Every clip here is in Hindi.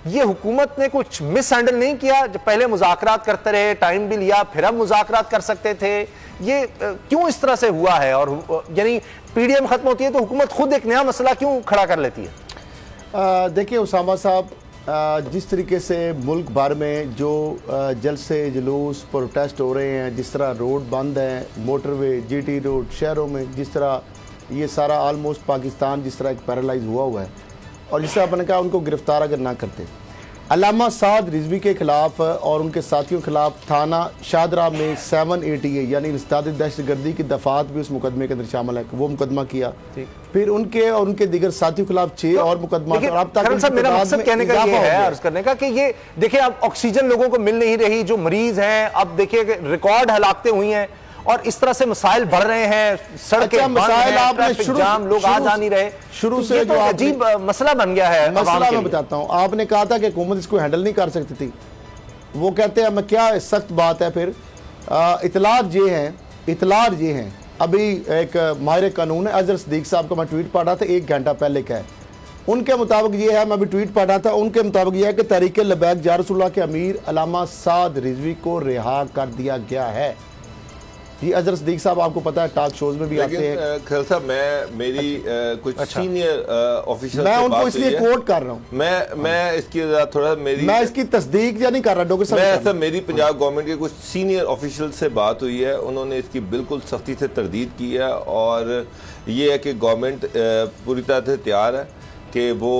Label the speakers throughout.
Speaker 1: ये हुकूमत ने कुछ मिस हैंडल नहीं किया? जब पहले मुज़ाकरात करते रहे, टाइम भी लिया, फिर हम मुज़ाकरात कर सकते थे, ये क्यों इस तरह से हुआ है? और यानी पीडीएम खत्म होती है तो हुकूमत खुद एक नया मसला क्यों खड़ा कर लेती है?
Speaker 2: देखिए उसामा साहब, जिस तरीके से मुल्क भर में जो जलसे जुलूस प्रोटेस्ट हो रहे हैं, जिस तरह रोड बंद हैं, मोटरवे, जीटी रोड, शहरों में जिस तरह ये सारा आलमोस्ट पाकिस्तान जिस तरह एक पैरालाइज हुआ है, और जिस तरह आपने कहा उनको गिरफ्तार अगर ना करते, अल्लामा साद रिजवी के खिलाफ और उनके साथियों के खिलाफ थाना शाहदरा में 780 यानी इंसदाद दहशतगर्दी की दफात भी उस मुकदमे के अंदर शामिल है, वो मुकदमा किया। फिर उनके और उनके दीगर साथियों के खिलाफ 6 और मुकदमा।
Speaker 1: मेरा मकसद कहने का ये है, अर्ज करने का, कि ये देखिए अब ऑक्सीजन लोगों को मिल नहीं रही, जो मरीज हैं, अब देखिए रिकॉर्ड हलाकतें हुई हैं और इस तरह से मसाइल बढ़ रहे हैं, सड़कें मसाइल आपने जाम, लोग आ जा नहीं रहे, शुरू से जो अजीब मसला बन गया है।
Speaker 2: मसला मैं बताता हूं, आपने कहा था कि हुकूमत इसको हैंडल नहीं कर सकती थी, वो कहते हैं मैं क्या सख्त बात है। फिर इतलात ये हैं अभी एक माहिर कानून है अजहर सिद्दीक साहब का मैं ट्वीट पढ़ रहा था 1 घंटा पहले का है, उनके मुताबिक ये है, मैं भी ट्वीट पढ़ रहा था, उनके मुताबिक ये है कि तहरीक लबैक या रसूलुल्लाह के अमीर अल्लामा साद रिजवी को रिहा कर दिया गया है। ये अजहर सिद्दीक साहब आपको पता है टॉक शोज में भी आते हैं।
Speaker 3: खैर साहब, मैं मेरी कुछ सीनियर ऑफिशियल
Speaker 2: मैं उनको इसलिए कोट कर रहा हूँ,
Speaker 3: मैं इसकी थोड़ा
Speaker 2: मैं इसकी तस्दीक या नहीं कर रहा डॉक्टर साहब,
Speaker 3: मेरी पंजाब गवर्नमेंट के कुछ सीनियर ऑफिशियल से बात हुई है, उन्होंने इसकी बिल्कुल सख्ती से तरदीद की है और ये है कि गवर्नमेंट पूरी तरह से तैयार है कि वो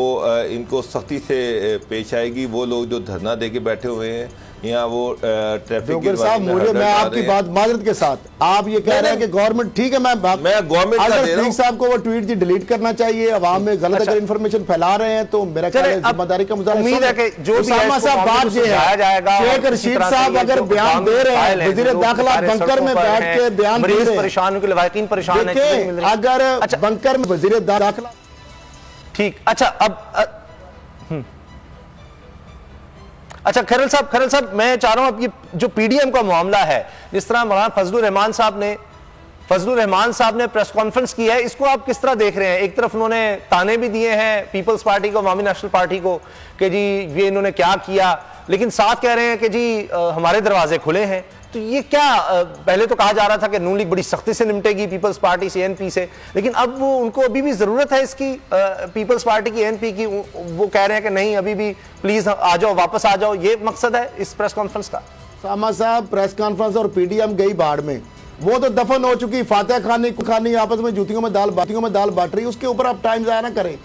Speaker 3: इनको सख्ती से पेश आएगी। वो लोग जो धरना दे के बैठे हुए हैं यहाँ, वो ट्रैफिक
Speaker 2: साहब, मुझे मैं आपकी बात माजरत के साथ, आप ये कह रहे हैं कि गवर्नमेंट ठीक है, मैं
Speaker 3: गवर्नमेंट
Speaker 2: साहब को वो ट्वीट जी डिलीट करना चाहिए, अवाम में गलत अगर इंफॉर्मेशन फैला रहे हैं तो मेरा ख्याल है जिम्मेदारी का मुजाहरा
Speaker 1: उम्मीद है कि जो
Speaker 2: साहब बात ये है, शेख रशीद साहब अगर बयान दे रहे हैं, वजीर दाखिला बंकर में बैठ के बयान दे रहे हैं,
Speaker 1: परेशान के लवाकिन परेशान है,
Speaker 2: अगर बंकर में वजीर दाखिला
Speaker 1: ठीक। अच्छा अब अच्छा खैरल साहब मैं चाह रहा हूं अब ये जो पीडीएम का मामला है, जिस तरह मौलाना फजलुर रहमान साहब ने प्रेस कॉन्फ्रेंस की है, इसको आप किस तरह देख रहे हैं? एक तरफ उन्होंने ताने भी दिए हैं पीपल्स पार्टी को, अवामी नेशनल पार्टी को, कि जी ये इन्होंने क्या किया, लेकिन साथ कह रहे हैं कि जी हमारे दरवाजे खुले हैं। तो ये क्या, पहले तो कहा जा रहा था कि नून लीग बड़ी सख्ती से निपटेगी पीपल्स पार्टी से, एनपी से, लेकिन अब वो उनको अभी भी जरूरत है इसकी, पीपल्स पार्टी की, एनपी की, वो कह रहे हैं कि नहीं अभी भी प्लीज आ जाओ, वापस आ जाओ। ये मकसद है इस प्रेस कॉन्फ्रेंस का?
Speaker 2: सामा साहब, प्रेस कॉन्फ्रेंस और पीडीएम गई बाढ़ में, वो तो दफन हो चुकी, फातह खानी आपस में जूतियों में दाल बांट रही, उसके ऊपर आप टाइम जाया ना करें।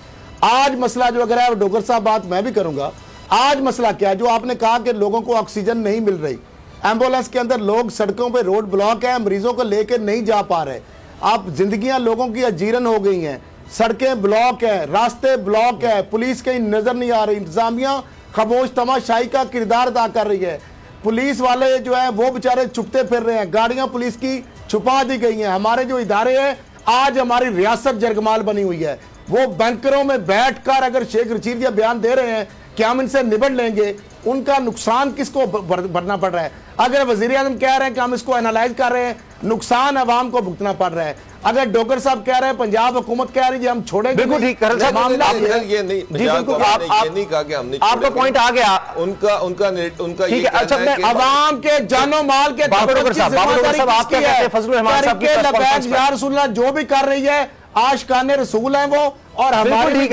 Speaker 2: आज मसला जो अगर है, डॉक्टर साहब बात मैं भी करूंगा, आज मसला क्या है, जो आपने कहा कि लोगों को ऑक्सीजन नहीं मिल रही, एम्बुलेंस के अंदर लोग सड़कों पे रोड ब्लॉक है, मरीजों को लेकर नहीं जा पा रहे, आप जिंदगियां लोगों की अजीरन हो गई हैं, सड़कें ब्लॉक है, रास्ते ब्लॉक है, पुलिस कहीं नजर नहीं आ रही, इंतजामिया खामोश तमाशाई का किरदार अदा कर रही है, पुलिस वाले जो है वो बेचारे छुपते फिर रहे हैं, गाड़ियां पुलिस की छुपा दी गई हैं। हमारे जो इदारे हैं, आज हमारी रियासत जरगमाल बनी हुई है, वो बैंकरों में बैठकर अगर शेख रशीद ये बयान दे रहे हैं कि हम इनसे निबट लेंगे, उनका नुकसान किसको भरना पड़ रहा है? अगर वजीर आजम कह रहे हैं कि हम इसको एनालाइज कर रहे हैं, नुकसान अवाम को भुगतना पड़ रहा है। अगर डॉक्टर साहब कह रहे हैं, पंजाब हुकूमत कह रही है हम छोड़ेंगे,
Speaker 1: बिल्कुल ठीक,
Speaker 3: ये नहीं कहा कि हमने,
Speaker 1: आपका पॉइंट आ गया,
Speaker 3: उनका
Speaker 1: ठीक है। अच्छा, मैं
Speaker 2: अवाम के जानो माल के जो भी कर रही है, आशिकाने रसूल है वो, और हमारी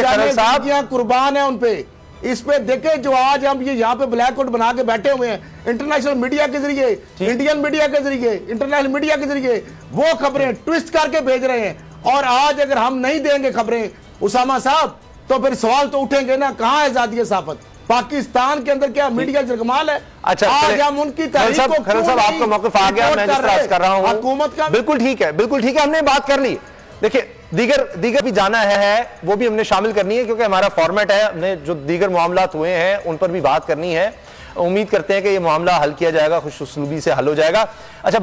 Speaker 2: कुर्बान है उन पे। इस पे देखे जो आज हम ये यहाँ पे ब्लैक आउट बना के बैठे हुए हैं, इंटरनेशनल मीडिया के जरिए, इंडियन मीडिया के जरिए, इंटरनेशनल मीडिया के जरिए वो खबरें ट्विस्ट करके भेज रहे हैं, और आज अगर हम नहीं देंगे खबरें उसामा साहब, तो फिर सवाल तो उठेंगे ना, कहाँ है आजादी सहाफत? पाकिस्तान के अंदर क्या मीडिया जरगमाल है?
Speaker 1: अच्छा,
Speaker 2: आज हम उनकी तहरीक को
Speaker 1: आपका मौक़िफ़ आ गया, मैं जिस कर रहा हूँ
Speaker 2: हुकूमत का,
Speaker 1: बिल्कुल ठीक है, हमने बात कर ली। देखिए दीगर भी जाना है, वो भी हमने शामिल करनी है, क्योंकि हमारा फॉर्मेट है, हमने जो दीगर मामलात हुए हैं उन पर भी बात करनी है। उम्मीद करते हैं कि ये मामला हल किया जाएगा, खुश उसलूबी से हल हो जाएगा। अच्छा।